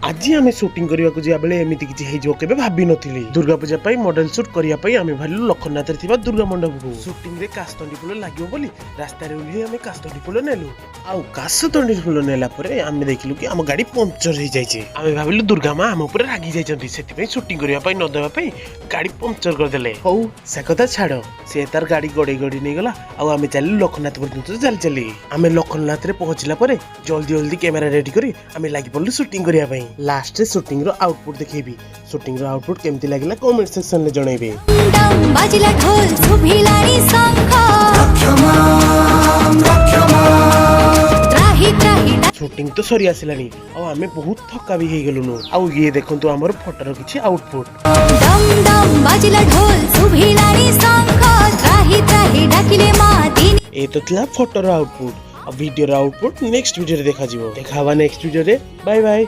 आज आम सुटिंग करने को बेले एमती किसी हो भाभी नी दुर्गा पूजा मॉडल शूट करने आम भालू लखननाथ दुर्गा मंडप को सुटिंग काशतंडी फूल लगे बोली रास्ता आम काशतंडी फूल नेलु आउ काशतंडी फूल नेला आम देखिलु कि आम गाड़ी पंचर हो जाए आम भाविलु दुर्गा माँ आम उपर रागी जाइए सुटिंग करने नदेवाई गाड़ी पंचर करदे हौ से कथा छाड़ सी तार गाड़ी गड़े गड़ी नहीं गला आम चलू लखननाथ पर्यटन चली चली आम लखननाथ पहुंचला जल्दी जल्दी कैमेरा रेडी करी आम लगी पड़ू सुटिंग करने लास्ट सुटिंग रो आउटपुट देखेबी सुटिंग रो आउटपुट केमती लागला कमेंट सेक्शन में जणेबे बाजिला ढोल सुभिलानी शंख शूटिंग तो सरी आसिलानी आ आमे बहुत थका भी हे गेलुनु आ ये देखंतु हमर फोटोर किछि आउटपुट डम डम बाजिला ढोल सुभिलानी शंख त्राही त्राही डाकिले मादिनी ए तो थला फोटोर आउटपुट आ वीडियो आउटपुट नेक्स्ट वीडियो रे देखा जिवो देखा नेक्स्ट वीडियो रे बाय बाय।